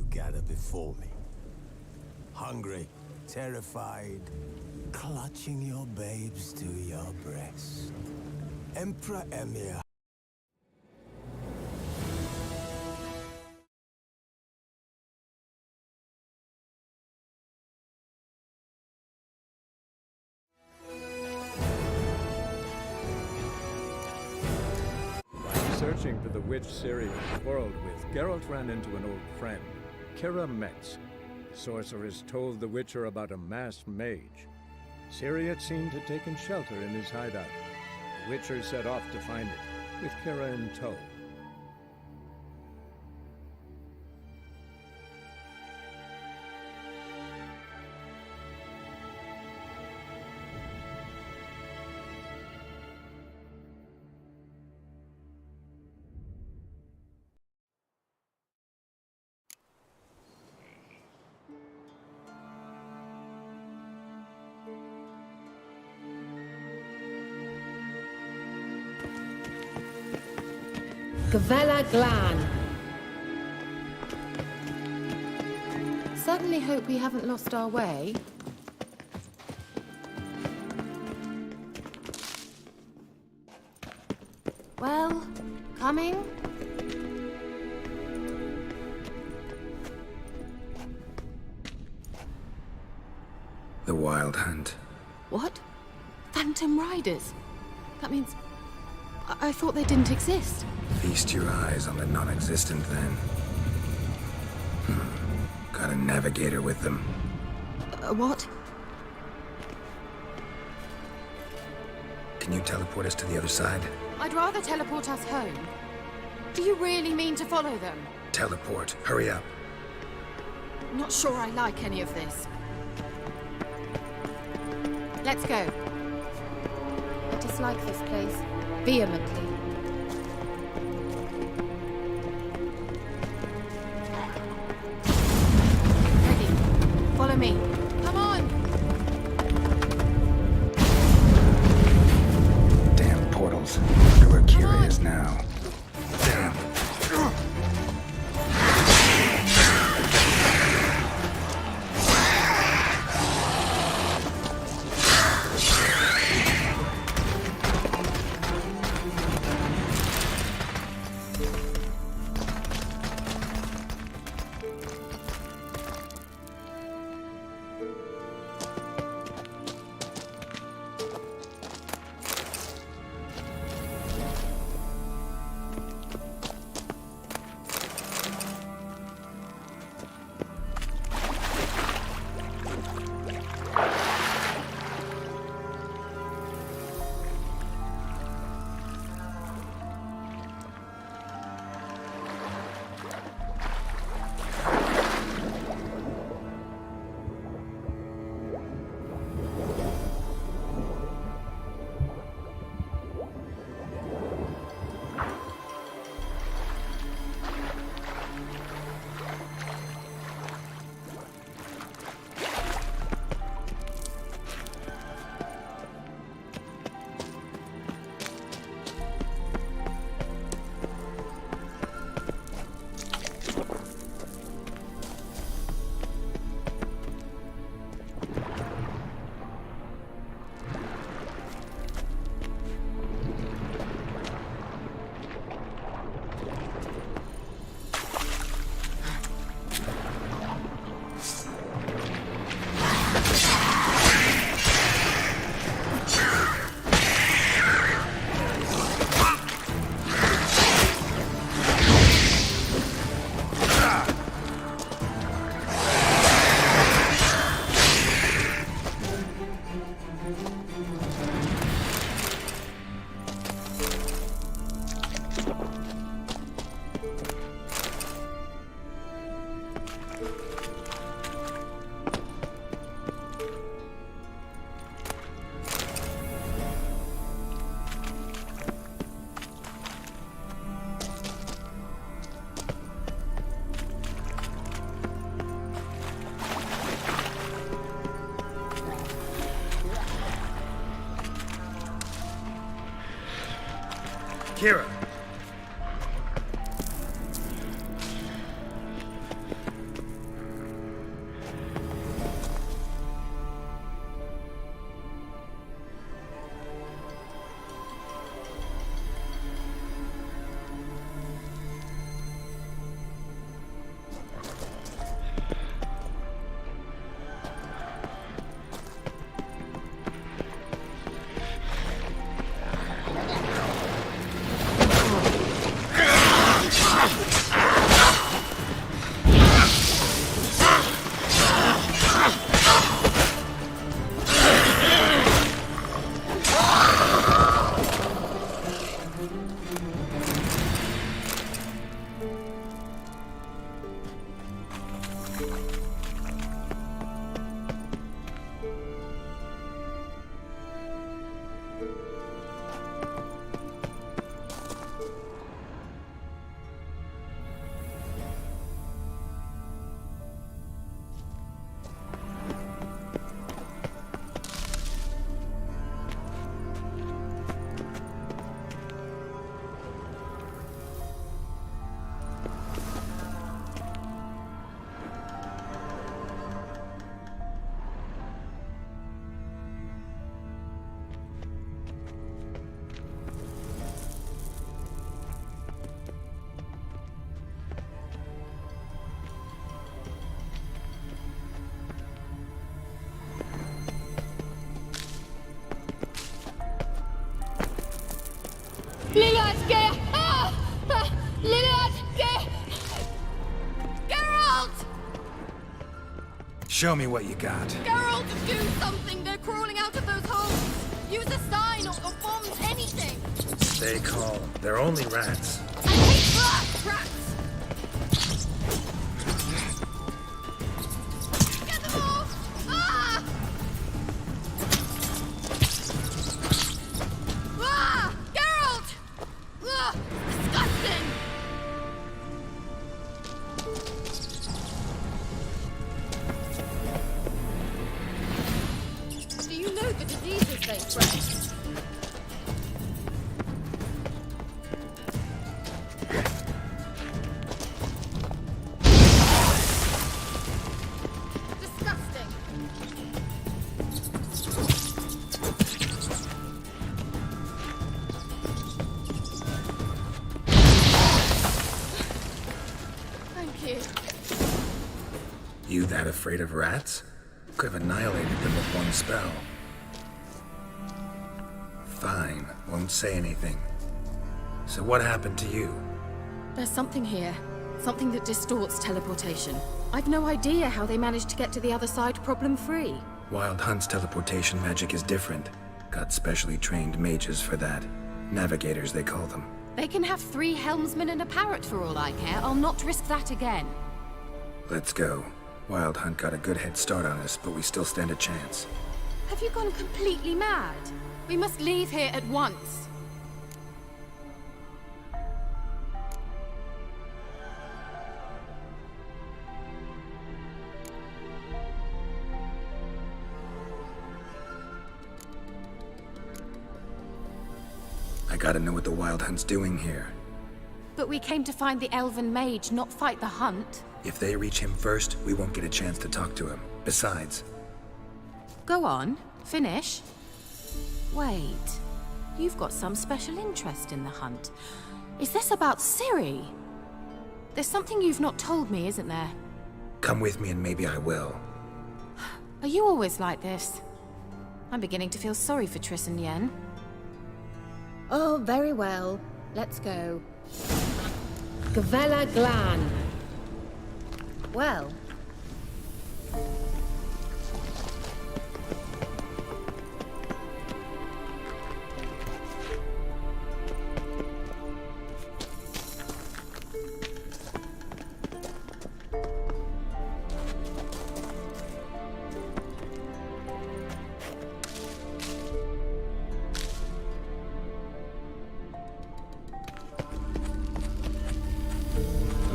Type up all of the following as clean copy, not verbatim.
gather before me. Hungry, terrified, clutching your babes to your breast. Emperor Emir. Searching for the witch Ciri had quarreled with, Geralt ran into an old friend, Ciri Metz. The sorceress told the Witcher about a masked mage. Ciri, it seemed, had taken shelter in his hideout. The Witcher set off to find it, with Ciri in tow. Gavella Glan. Certainly hope we haven't lost our way. Well, coming? The Wild Hunt. What? Phantom Riders? That means... I thought they didn't exist. Feast your eyes on the non-existent then. Got a navigator with them. What? Can you teleport us to the other side? I'd rather teleport us home. Do you really mean to follow them? Teleport. Hurry up. Not sure I like any of this. Let's go. I dislike this place vehemently. Ready. Follow me. Come on! Damn portals. Wonder where Ciri is now. Damn. Ciri. Show me what you got. Geralt, do something! They're crawling out of those holes! Use a sign or bombs, anything! Stay calm. They're only rats. I hate rats! Get them off! Ah! Ah! Geralt! Ugh! Disgusting! Do you know the diseases they spread? Disgusting. Thank you. You that afraid of rats? Could have annihilated them with one spell. Fine, won't say anything. So what happened to you? There's something here. Something that distorts teleportation. I've no idea how they managed to get to the other side problem-free. Wild Hunt's teleportation magic is different. Got specially trained mages for that. Navigators, they call them. They can have 3 helmsmen and a parrot for all I care. I'll not risk that again. Let's go. Wild Hunt got a good head start on us, but we still stand a chance. Have you gone completely mad? We must leave here at once. I gotta know what the Wild Hunt's doing here. But we came to find the elven mage, not fight the hunt. If they reach him first, we won't get a chance to talk to him. Besides, Go on, finish. Wait, you've got some special interest in the hunt. Is this about Ciri? There's something you've not told me, isn't there? come with me and maybe I will. Are you always like this? I'm beginning to feel sorry for Triss and Yen. Oh, very well. Let's go. Gavella Glan. Well.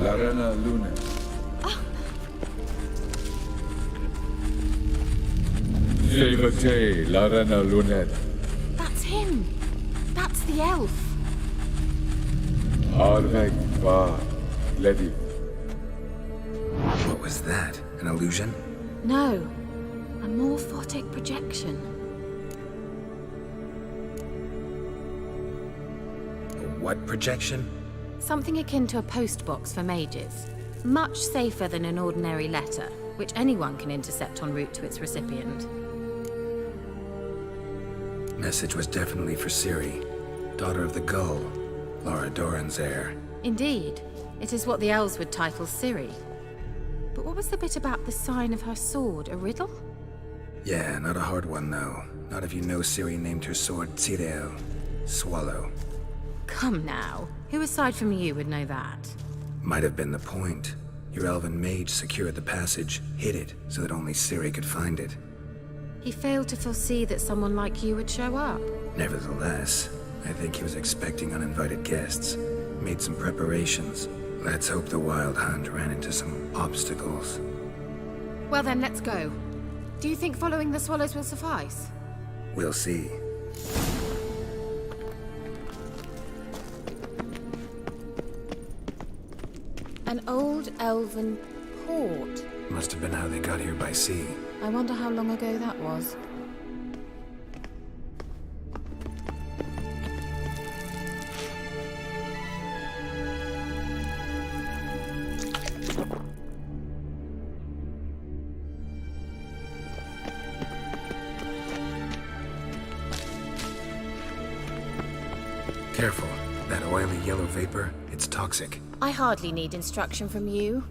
Larena Luna. Silvate Larena Lunet. That's him! That's the elf! Arveg Va Ledi. What was that? An illusion? No, a morphotic projection. A what projection? Something akin to a postbox for mages. Much safer than an ordinary letter, which anyone can intercept en route to its recipient. Message was definitely for Ciri, daughter of the Gull, Lara Doran's heir. Indeed, it is what the elves would title Ciri. But what was the bit about the sign of her sword? A riddle? Yeah, not a hard one though. Not if you know Ciri named her sword Ciri, Swallow. Come now. Who aside from you would know that? Might have been the point. Your elven mage secured the passage, hid it, so that only Ciri could find it. He failed to foresee that someone like you would show up. Nevertheless, I think he was expecting uninvited guests. Made some preparations. Let's hope the Wild Hunt ran into some obstacles. Well then, let's go. Do you think following the swallows will suffice? We'll see. An old elven port. Must have been how they got here by sea. I wonder how long ago that was. Careful. That oily yellow vapor, it's toxic. I hardly need instruction from you.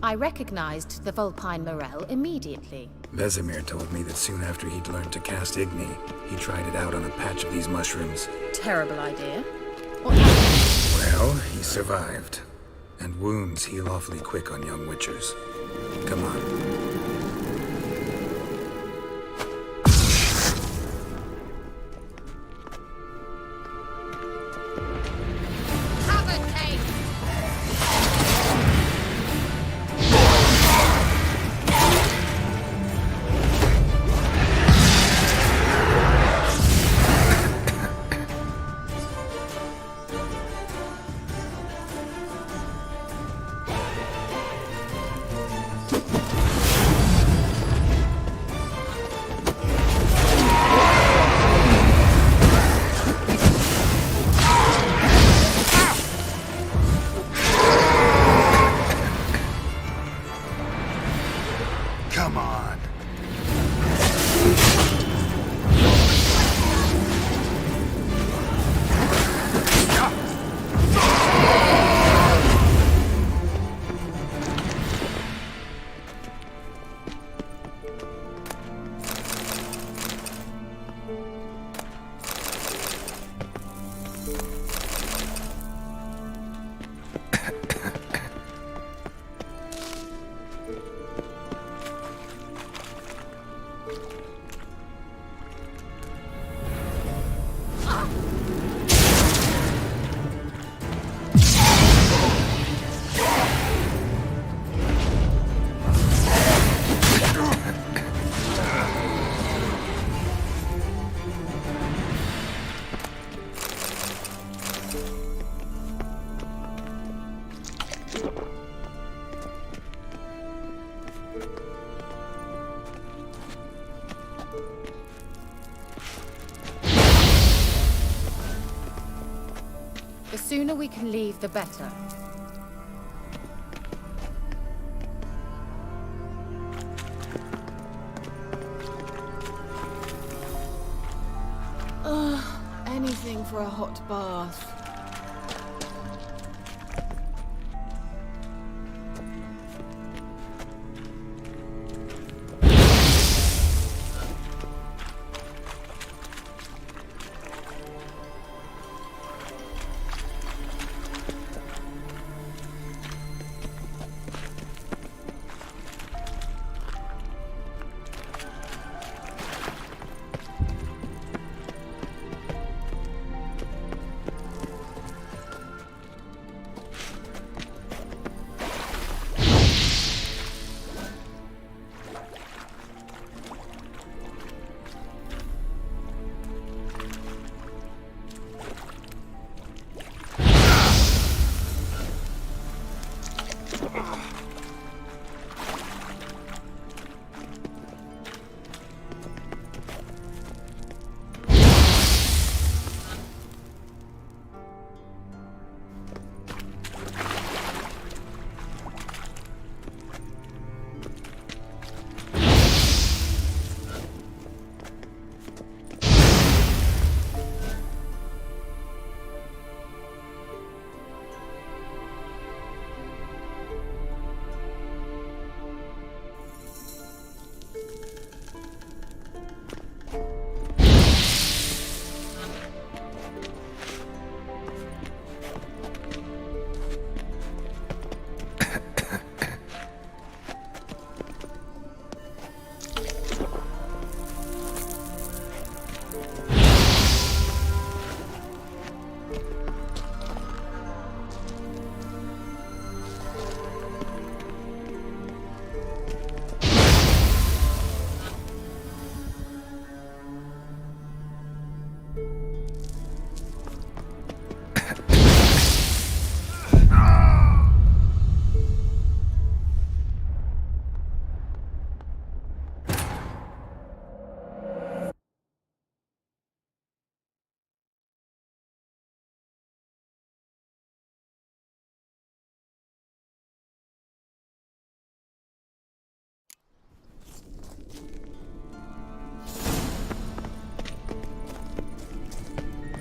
I recognized the vulpine morel immediately. Vesemir told me that soon after he'd learned to cast Igni, he tried it out on a patch of these mushrooms. Terrible idea. What happened? Well, he survived. And wounds heal awfully quick on young witchers. Come on. Come on. The sooner we can leave, the better. Anything for a hot bath.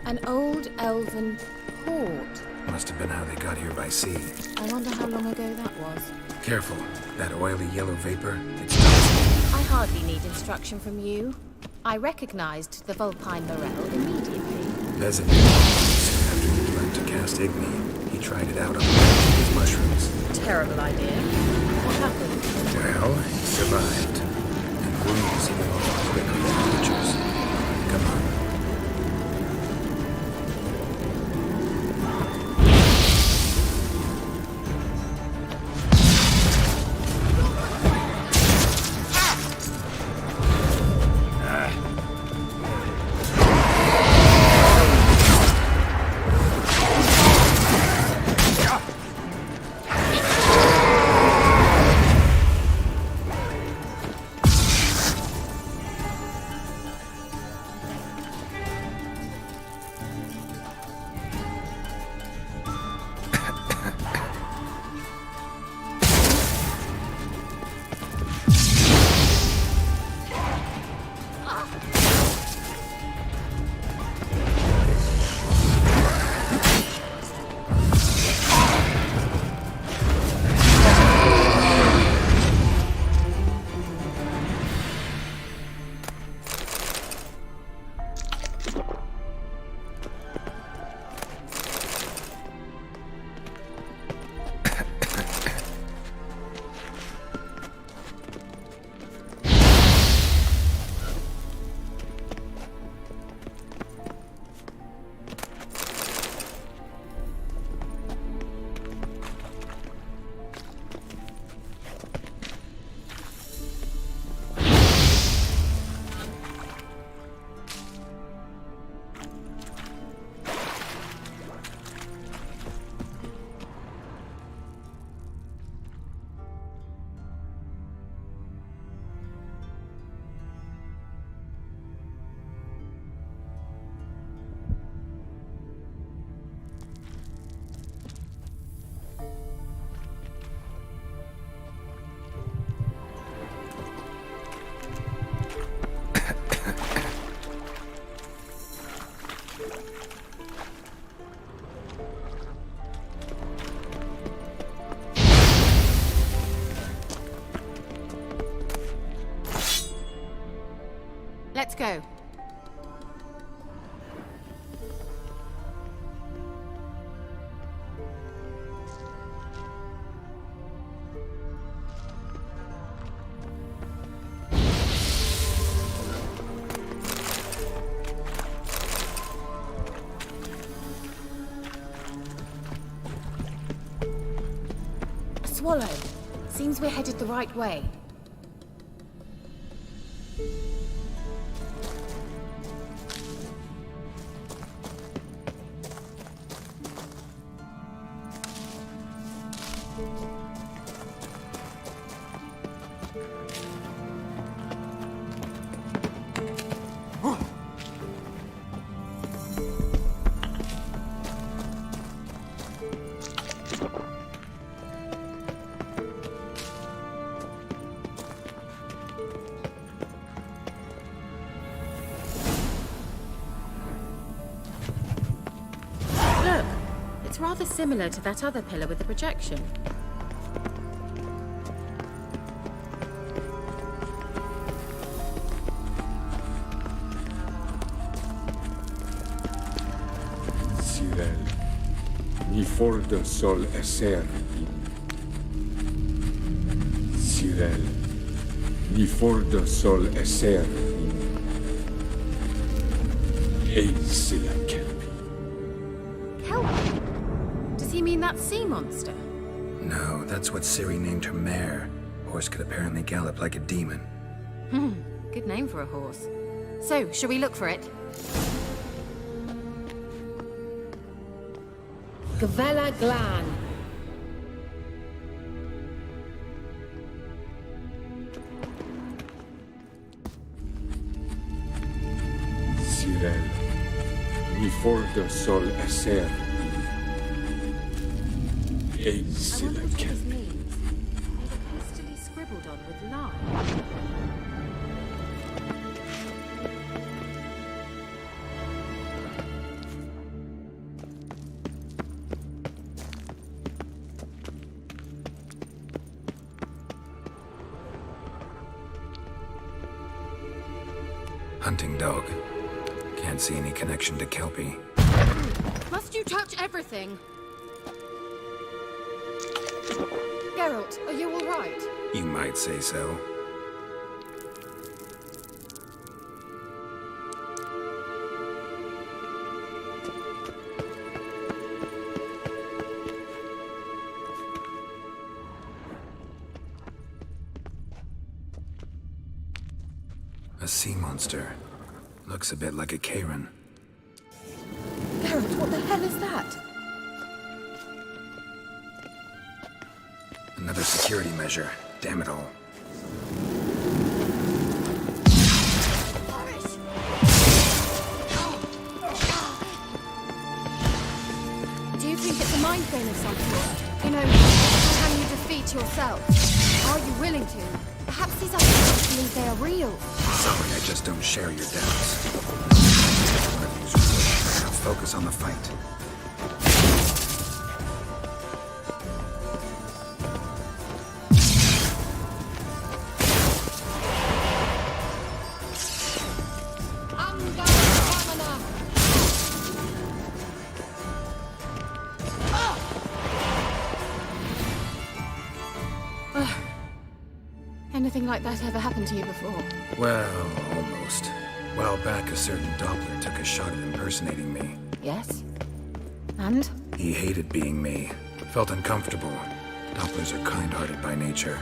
An old elven port. Must have been how they got here by sea. I wonder how long ago that was. Careful. That oily yellow vapor, it's toxic. I hardly need instruction from you. I recognized the Vulpine morel immediately. Peasant after he learned to cast Igni, he tried it out on his mushrooms. Terrible idea. What happened? Well, he survived. And wounds heal a lot quicker than Witchers. Come on. Let's go. Swallow. Seems we're headed the right way. It's rather similar to that other pillar with the projection. Ciri, ni forda sol esser in. Ciri, ni forda sol esser in. Eis la kelp. Kelp? Does he mean that sea monster? No, that's what Ciri named her mare. Horse could apparently gallop like a demon. Good name for a horse. So, shall we look for it? Gavella Glan. Ciri, ni forda sol esser in. Eis I wonder la what kelp. this means. Maybe hastily scribbled on with lime. Hunting dog. Can't see any connection to Kelpie. Must you touch everything? Geralt, are you all right? You might say so. A sea monster. Looks a bit like a Karen. Geralt, what the hell is that? Another security measure. Damn it all. Do you think it's a mind game of some sort? You know, can you defeat yourself? Are you willing to? Perhaps these other people believe they are real. Sorry, I just don't share your doubts. One of you's real. Now focus on the fight. Anything like that ever happened to you before? Well, almost. A while back, a certain Doppler took a shot at impersonating me. Yes. And? He hated being me. Felt uncomfortable. Dopplers are kind-hearted by nature.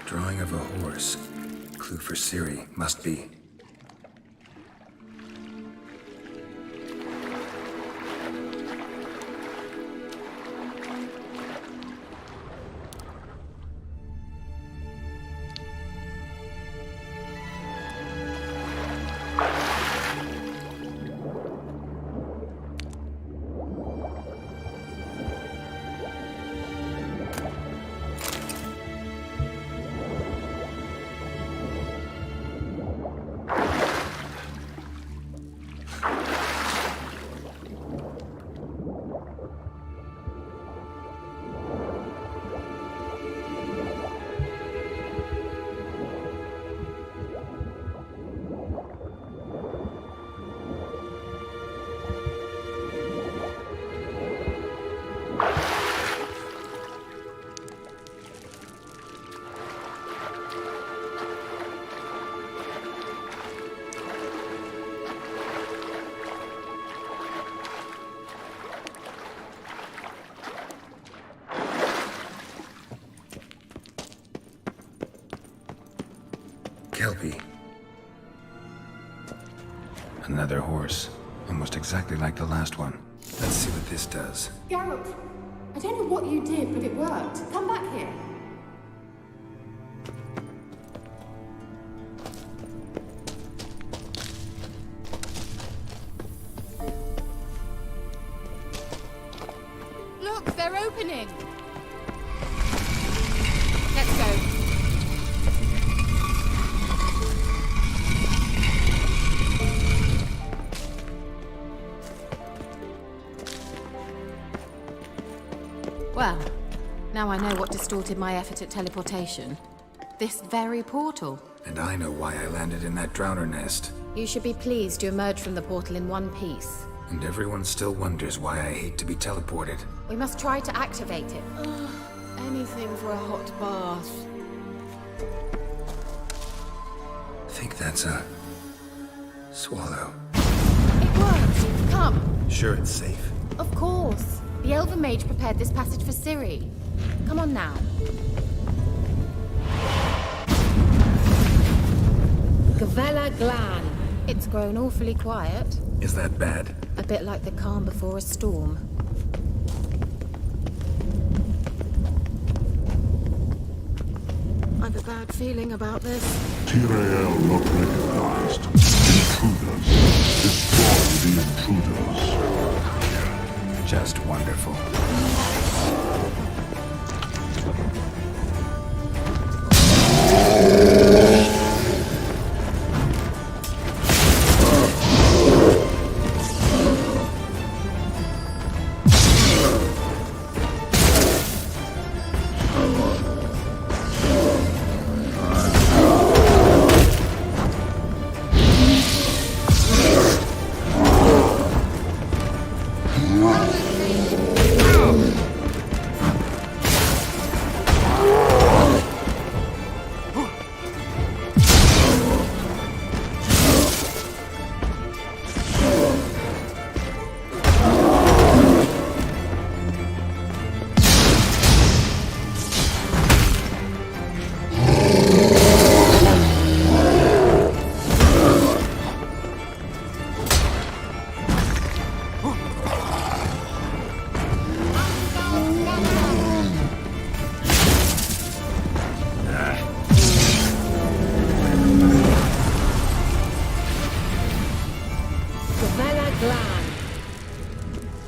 Drawing of a horse. Clue for Ciri, must be. Kelpie. Another horse. Almost exactly like the last one. Let's see what this does. Geralt, I don't know what you did, but it worked. Come back here. Look, they're opening. Let's go. Well, now I know what distorted my effort at teleportation. This very portal. And I know why I landed in that drowner nest. You should be pleased to emerge from the portal in one piece. And everyone still wonders why I hate to be teleported. We must try to activate it. Anything for a hot bath. I think that's a... swallow. It worked! Come! Sure it's safe? Of course. The Elven Mage prepared this passage for Ciri. Come on now. Gavella Glan. It's grown awfully quiet. Is that bad? A bit like the calm before a storm. I've a bad feeling about this. Tyrael not recognized. Intruders. Destroy the intruders. Just wonderful.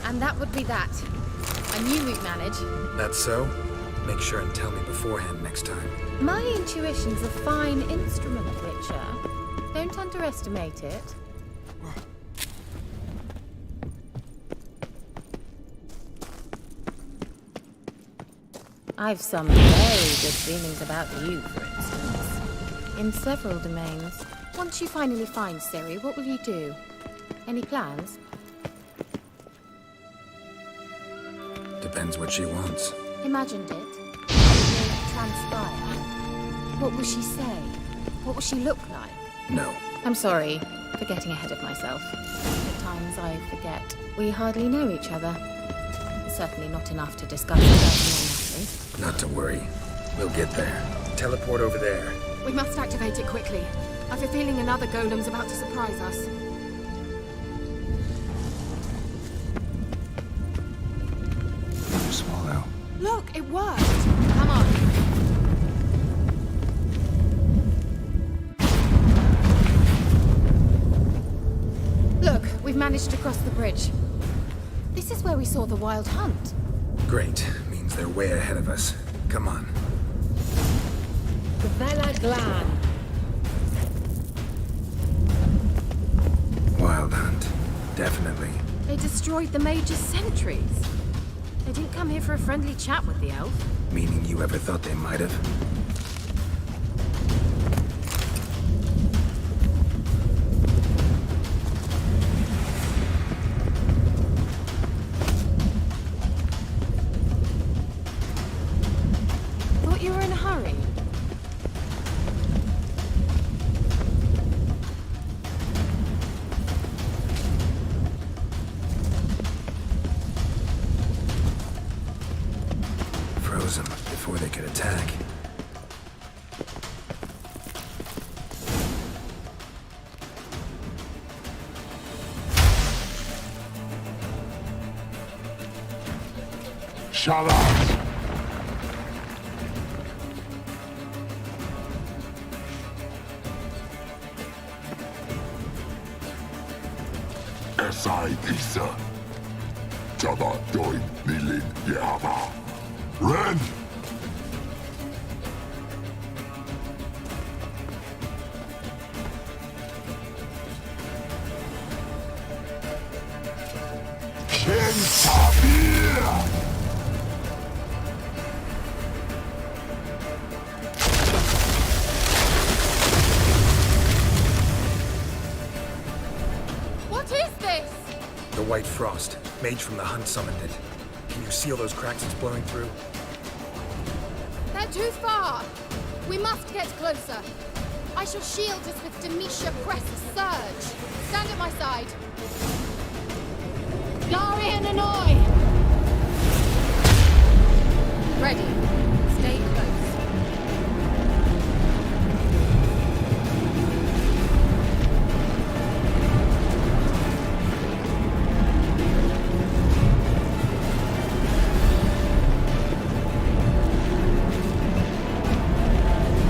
And that would be that. I knew we'd manage. That's so? Make sure and tell me beforehand next time. My intuition's a fine instrument, Witcher. Don't underestimate it. I've some very good feelings about you, for instance. In several domains. Once you finally find Ciri, what will you do? Any plans? Depends what she wants. Imagined it. What will transpire? What will she say? What will she look like? No. I'm sorry for getting ahead of myself. At times I forget. We hardly know each other. Certainly not enough to discuss personal matters. Not to worry. We'll get there. Teleport over there. We must activate it quickly. I have a feeling another golem's about to surprise us. Another swallow. Look, it worked! Come on. Look, we've managed to cross the bridge. This is where we saw the wild hunt. Great. Means they're way ahead of us. Come on. Gavella Glan. Wild hunt. Definitely. They destroyed the Mage's sentries. They didn't come here for a friendly chat with the elf. Meaning you ever thought they might have? Thought you were in a hurry. Froze them before they could attack. Shalat! Esai Isa. Java Doin Nilin Yava. Ren! Ken Tabir! What is this? The White Frost. Mage from the Hunt summoned it. Can you see all those cracks it's blowing through? They're too far. We must get closer. I shall shield us with Demetia Press's surge. Stand at my side. Larian and Oi! Ready. Stay close.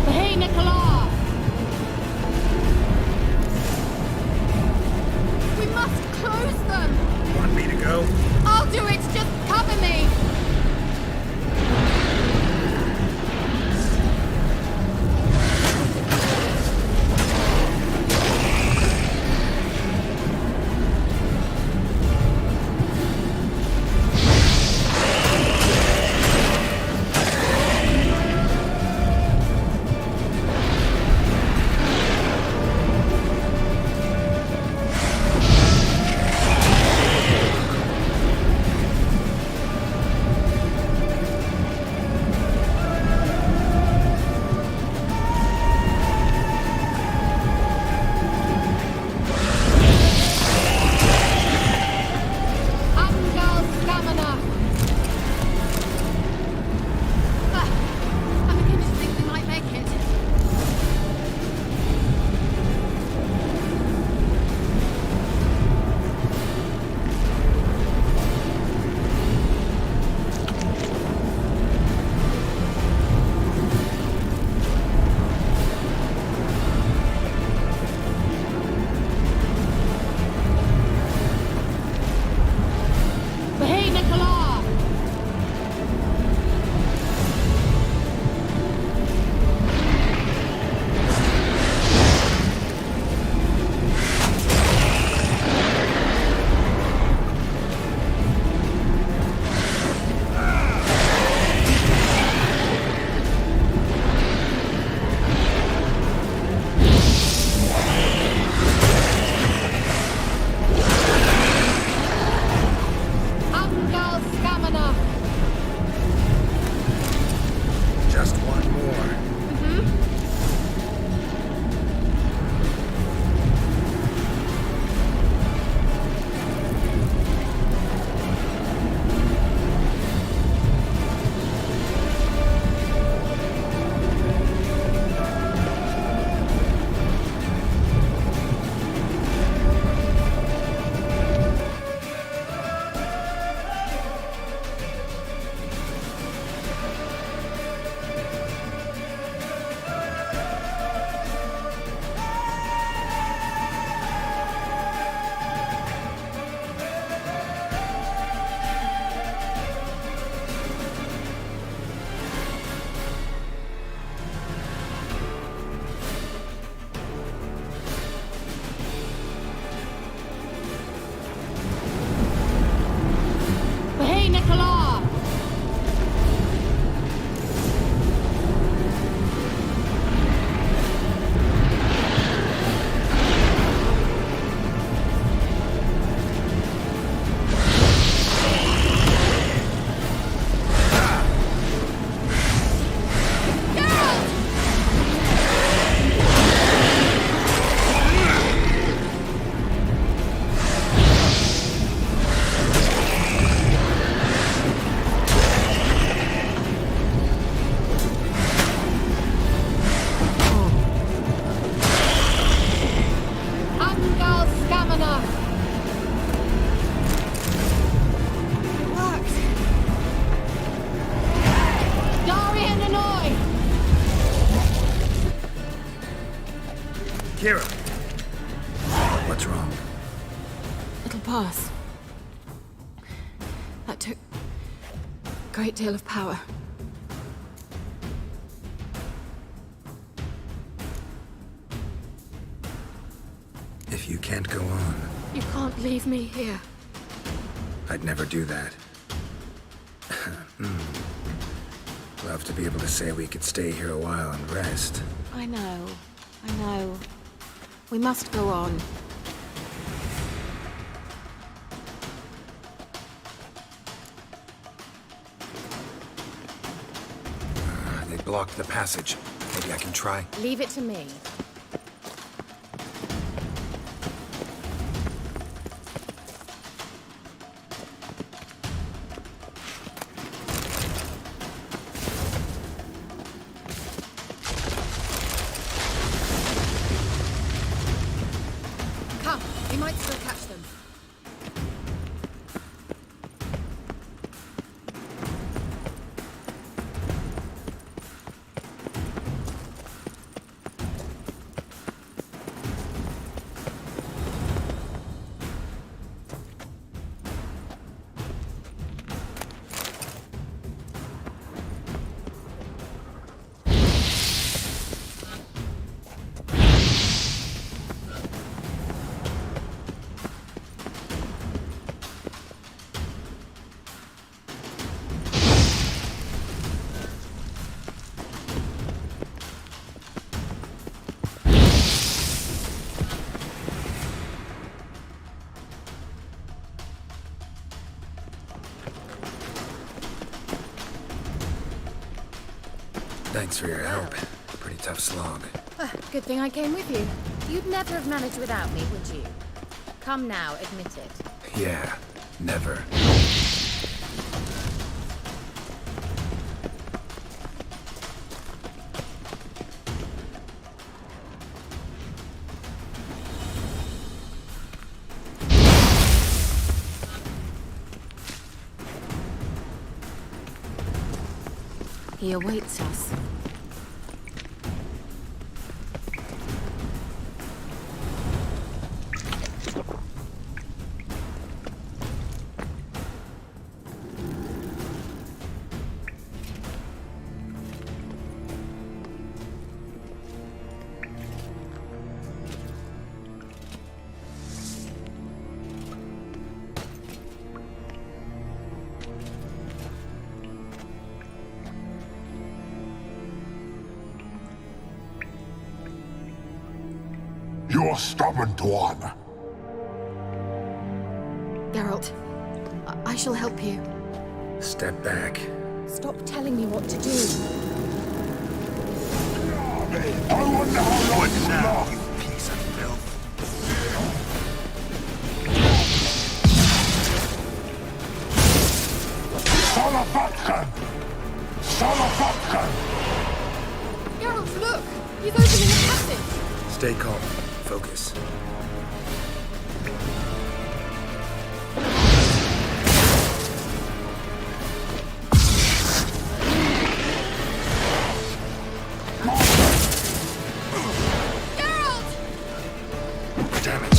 Hey, Nicola! We must close them! Want me to go? I'll do it! Just cover me! Kira! What's wrong? It'll pass. That took a great deal of power. If you can't go on, You can't leave me here. I'd never do that. Love to be able to say we could stay here a while and rest. I know. We must go on. They blocked the passage. Maybe I can try. Leave it to me. Come, we might still catch them. Thanks for your help. Pretty tough slog. Good thing I came with you. You'd never have managed without me, would you? Come now, admit it. Yeah, never. He awaits us. You're stubborn, one. Geralt, I shall help you. Step back. Stop telling me what to do. I wonder how long you last. you piece of filth? Salafatkan! Salafatkan! Geralt, look! He's opening a passage! Stay calm. Focus. Geralt! Damn it.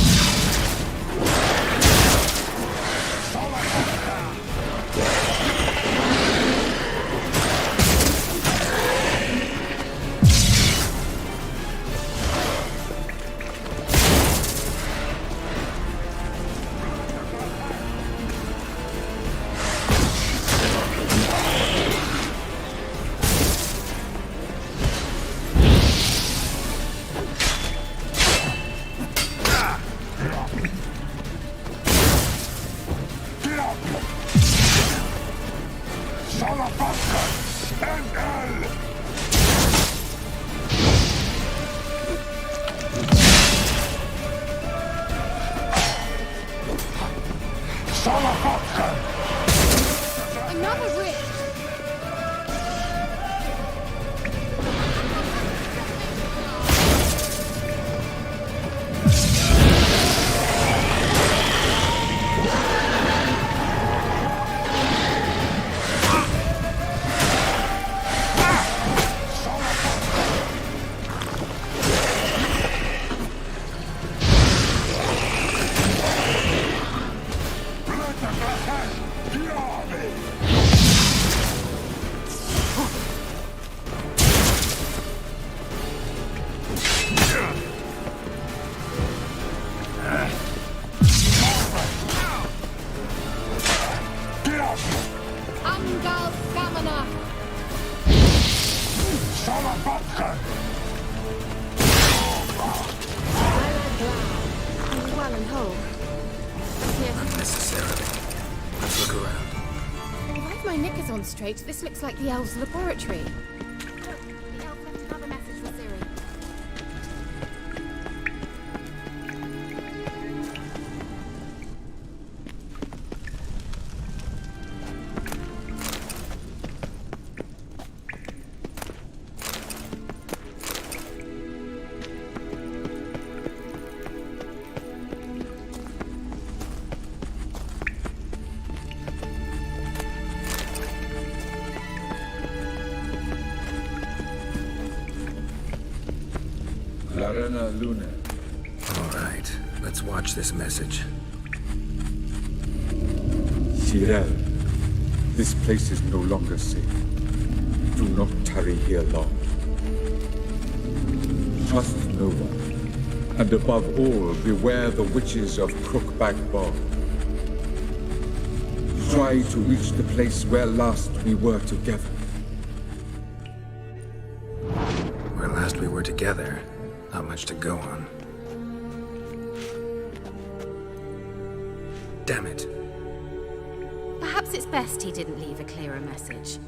Salafatkan! Are you well and whole? Here. Unnecessarily. Let's look around. Well, if my knickers on straight, this looks like the elves' laboratory. Look, the elf left another message for Ciri. Larena Luna. All right, let's watch this message. Ciri, this place is no longer safe. Do not tarry here long. Trust no one. And above all, beware the witches of Crookback Bog. Try to reach the place where last we were together. Where last we were together, not much to go on. Damn it. Perhaps it's best he didn't leave a clearer message.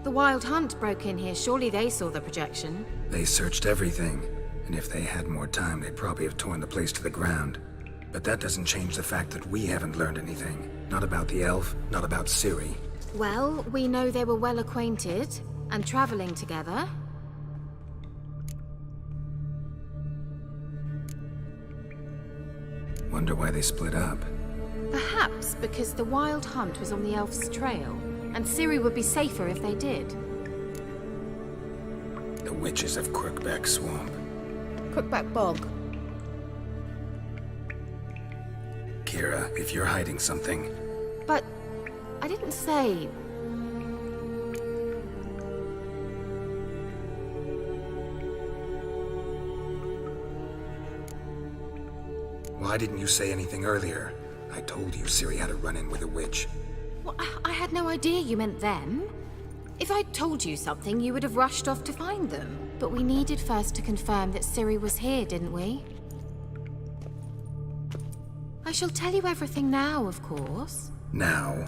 The Wild Hunt broke in here. Surely they saw the projection. They searched everything, and if they had more time, they'd probably have torn the place to the ground. But that doesn't change the fact that we haven't learned anything. Not about the elf, not about Ciri. Well, we know they were well acquainted and traveling together. Wonder why they split up. Perhaps because the Wild Hunt was on the elf's trail, and Ciri would be safer if they did. The witches of Crookback Swamp. Crookback Bog. Kira, if you're hiding something, But I didn't say... why didn't you say anything earlier? I told you Ciri had a run-in with a witch. Well, I had no idea you meant them. If I'd told you something, you would have rushed off to find them. But we needed first to confirm that Ciri was here, didn't we? I shall tell you everything now, of course. Now,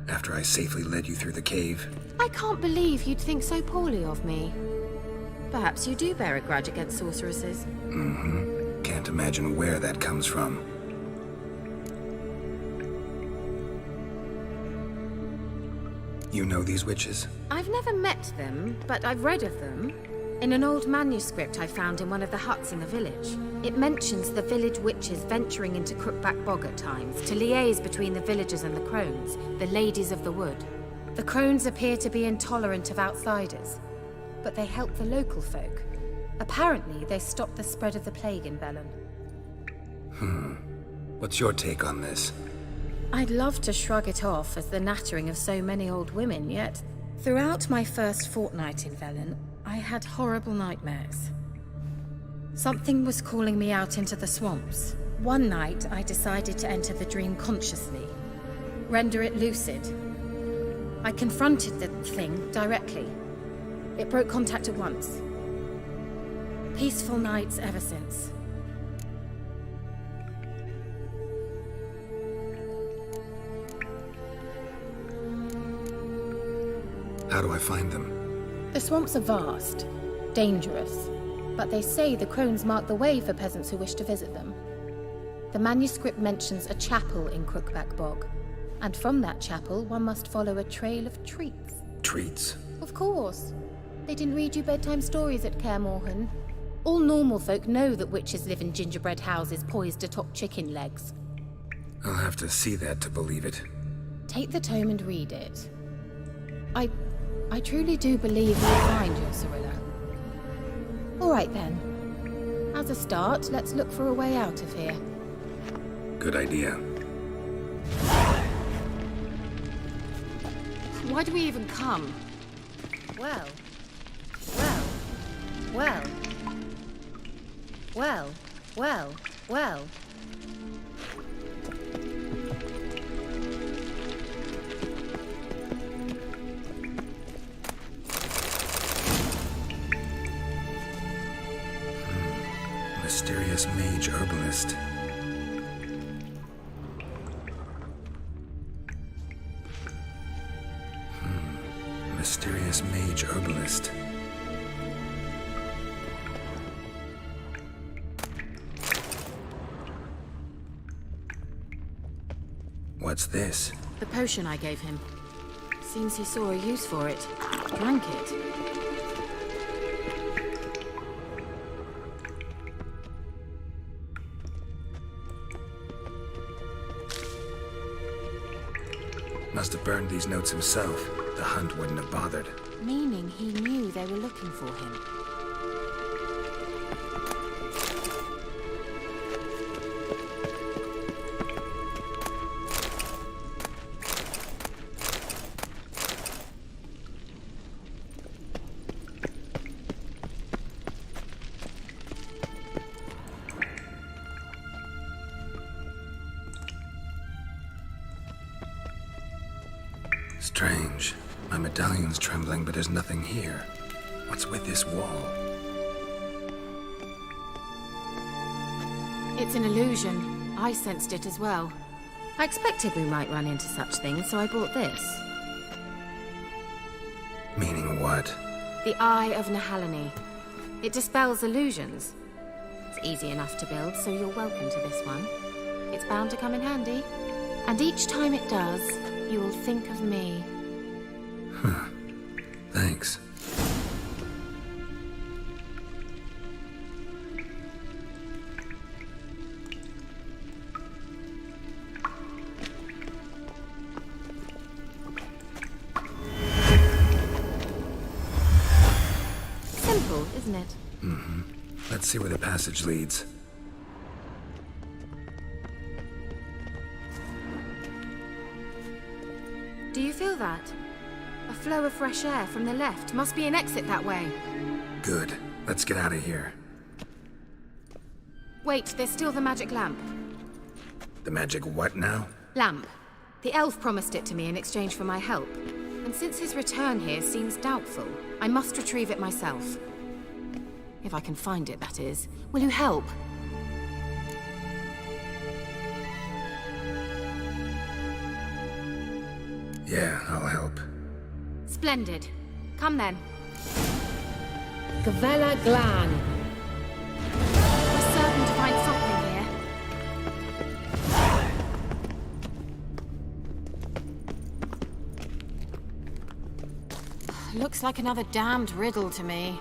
after I safely led you through the cave. I can't believe you'd think so poorly of me. Perhaps you do bear a grudge against sorceresses. Can't imagine where that comes from. You know these witches? I've never met them, but I've read of them. In an old manuscript I found in one of the huts in the village. It mentions the village witches venturing into Crookback Bog at times to liaise between the villagers and the crones, the ladies of the wood. The crones appear to be intolerant of outsiders, but they help the local folk. Apparently, they stopped the spread of the plague in Bellon. What's your take on this? I'd love to shrug it off as the nattering of so many old women, yet throughout my first fortnight in Velen, I had horrible nightmares. Something was calling me out into the swamps. One night, I decided to enter the dream consciously, render it lucid. I confronted the thing directly. It broke contact at once. Peaceful nights ever since. How do I find them? The swamps are vast, dangerous, but they say the crones mark the way for peasants who wish to visit them. The manuscript mentions a chapel in Crookback Bog, and from that chapel one must follow a trail of treats. Treats? Of course. They didn't read you bedtime stories at Kaer Morhen. All normal folk know that witches live in gingerbread houses poised atop chicken legs. I'll have to see that to believe it. Take the tome and read it. I truly do believe you'll find your Cirilla. All right then. As a start, let's look for a way out of here. Good idea. Why do we even come? Well. Mysterious mage herbalist. Mysterious mage herbalist. What's this? The potion I gave him. Seems he saw a use for it. Drank it. Must have burned these notes himself. The hunt wouldn't have bothered. Meaning he knew they were looking for him. Strange. My medallion's trembling, but there's nothing here. What's with this wall? It's an illusion. I sensed it as well. I expected we might run into such things, so I bought this. Meaning what? The Eye of Nehaleni. It dispels illusions. It's easy enough to build, so you're welcome to this one. It's bound to come in handy. And each time it does, you will think of me. Huh. Thanks. Simple, isn't it? Mm-hmm. Let's see where the passage leads. Do you feel that? A flow of fresh air from the left. Must be an exit that way. Good. Let's get out of here. Wait, there's still the magic lamp. The magic what now? Lamp. The elf promised it to me in exchange for my help. And since his return here seems doubtful, I must retrieve it myself. If I can find it, that is. Will you help? Yeah, I'll help. Splendid. Come then. Gavella Glan. We're certain to find something here. Looks like another damned riddle to me.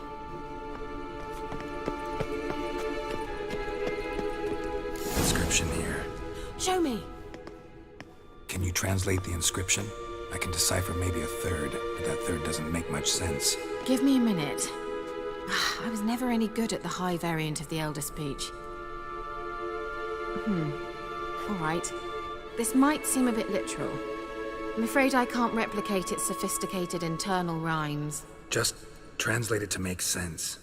Inscription here. Show me. Can you translate the inscription? I can decipher maybe a third, but that third doesn't make much sense. Give me a minute. I was never any good at the high variant of the Elder Speech. All right. This might seem a bit literal. I'm afraid I can't replicate its sophisticated internal rhymes. Just translate it to make sense.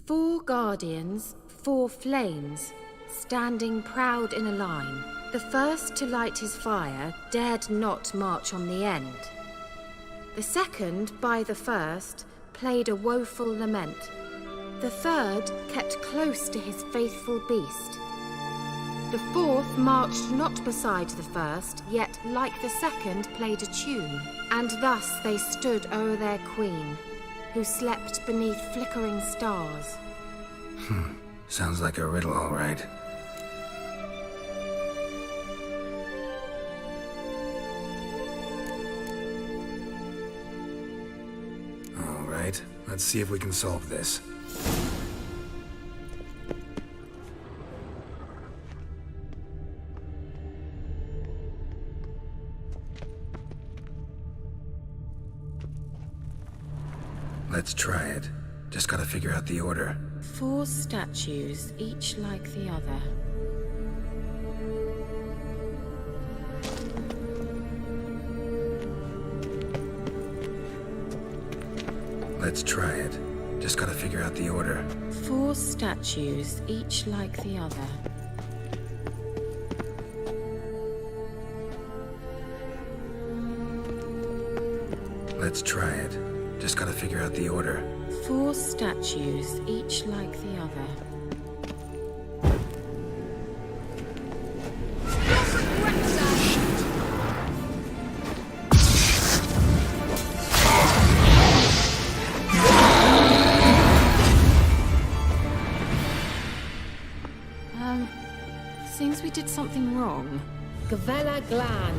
4 guardians, 4 flames, standing proud in a line. The first to light his fire dared not march on the end. The second, by the first, played a woeful lament. The third kept close to his faithful beast. The fourth marched not beside the first, yet, like the second, played a tune. And thus they stood o'er their queen, who slept beneath flickering stars. Sounds like a riddle, all right. All right, let's see if we can solve this. Let's try it. Just gotta figure out the order. 4 statues, each like the other. Let's try it. Just gotta figure out the order. 4 statues, each like the other. Let's try it. Just gotta figure out the order. 4 statues, each like the other. Seems we did something wrong. Gavella Glan.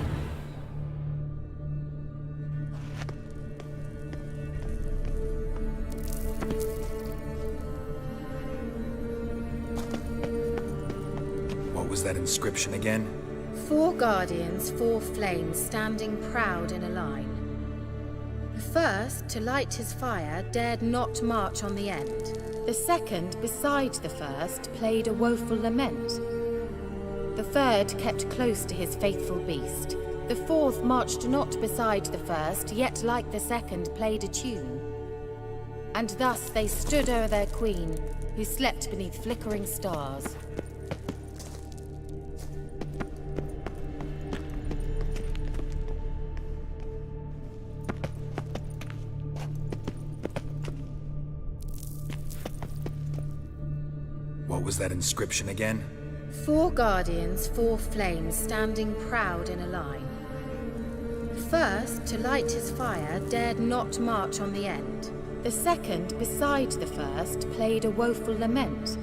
What was that inscription again? 4 guardians, 4 flames, standing proud in a line. The first, to light his fire, dared not march on the end. The second, beside the first, played a woeful lament. The third kept close to his faithful beast. The fourth marched not beside the first, yet like the second played a tune. And thus they stood o'er their queen, who slept beneath flickering stars. What was that inscription again? 4 guardians, 4 flames, standing proud in a line. The first, to light his fire, dared not march on the end. The second, beside the first, played a woeful lament.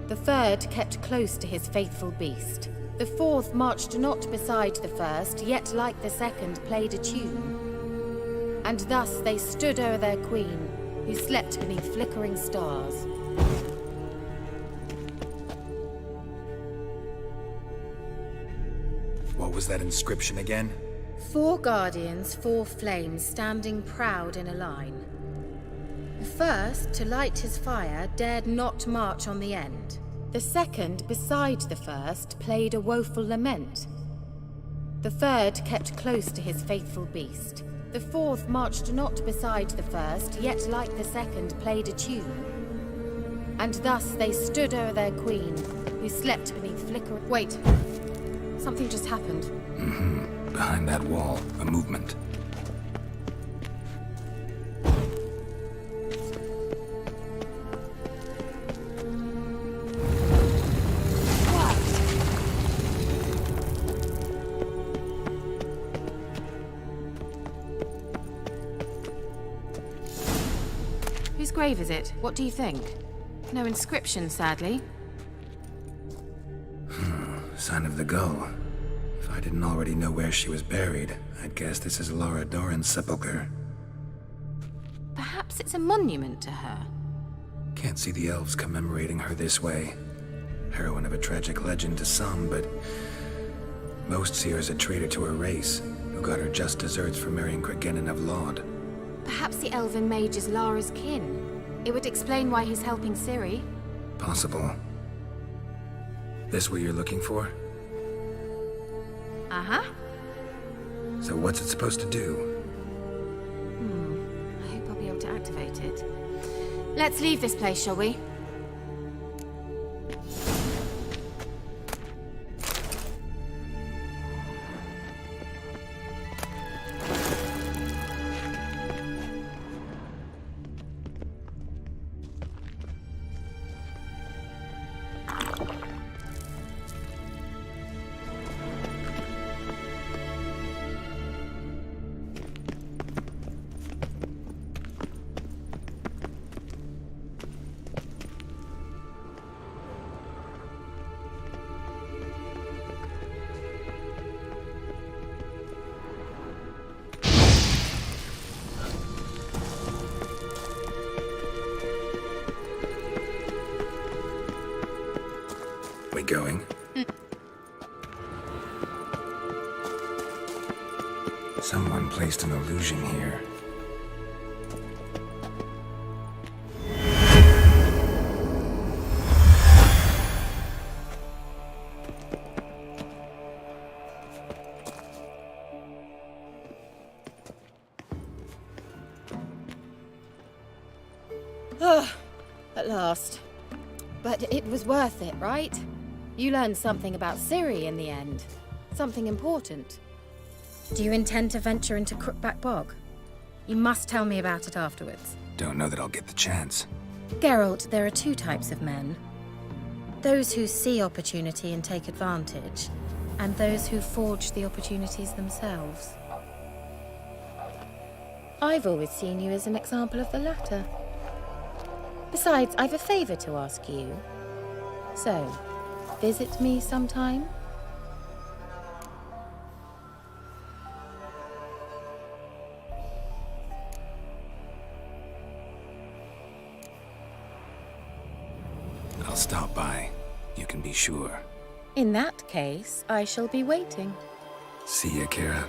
The third kept close to his faithful beast. The fourth marched not beside the first, yet like the second played a tune. And thus they stood o'er their queen, who slept beneath flickering stars. What was that inscription again? 4 guardians, 4 flames, standing proud in a line. The first, to light his fire, dared not march on the end. The second, beside the first, played a woeful lament. The third kept close to his faithful beast. The fourth marched not beside the first, yet like the second played a tune. And thus they stood o'er their queen, who slept beneath flickering... Wait. Something just happened. Mm-hmm. Behind that wall, a movement. Whose grave is it? What do you think? No inscription, sadly. Sign of the gull. If I didn't already know where she was buried, I'd guess this is Laura Doran's sepulcher. Perhaps it's a monument to her. Can't see the elves commemorating her this way. Heroine of a tragic legend to some, but most see her as a traitor to her race, who got her just deserts for marrying Cregennan of Laud. Perhaps the elven mage is Lara's kin. It would explain why he's helping Ciri. Possible. This what you're looking for? Uh-huh. So what's it supposed to do? I hope I'll be able to activate it. Let's leave this place, shall we? We going? Someone placed an illusion here. At last. But it was worth it, right? You learned something about Ciri in the end. Something important. Do you intend to venture into Crookback Bog? You must tell me about it afterwards. Don't know that I'll get the chance. Geralt, there are two types of men. Those who see opportunity and take advantage, and those who forge the opportunities themselves. I've always seen you as an example of the latter. Besides, I've a favor to ask you. So, visit me sometime? I'll stop by. You can be sure. In that case, I shall be waiting. See ya, Kira.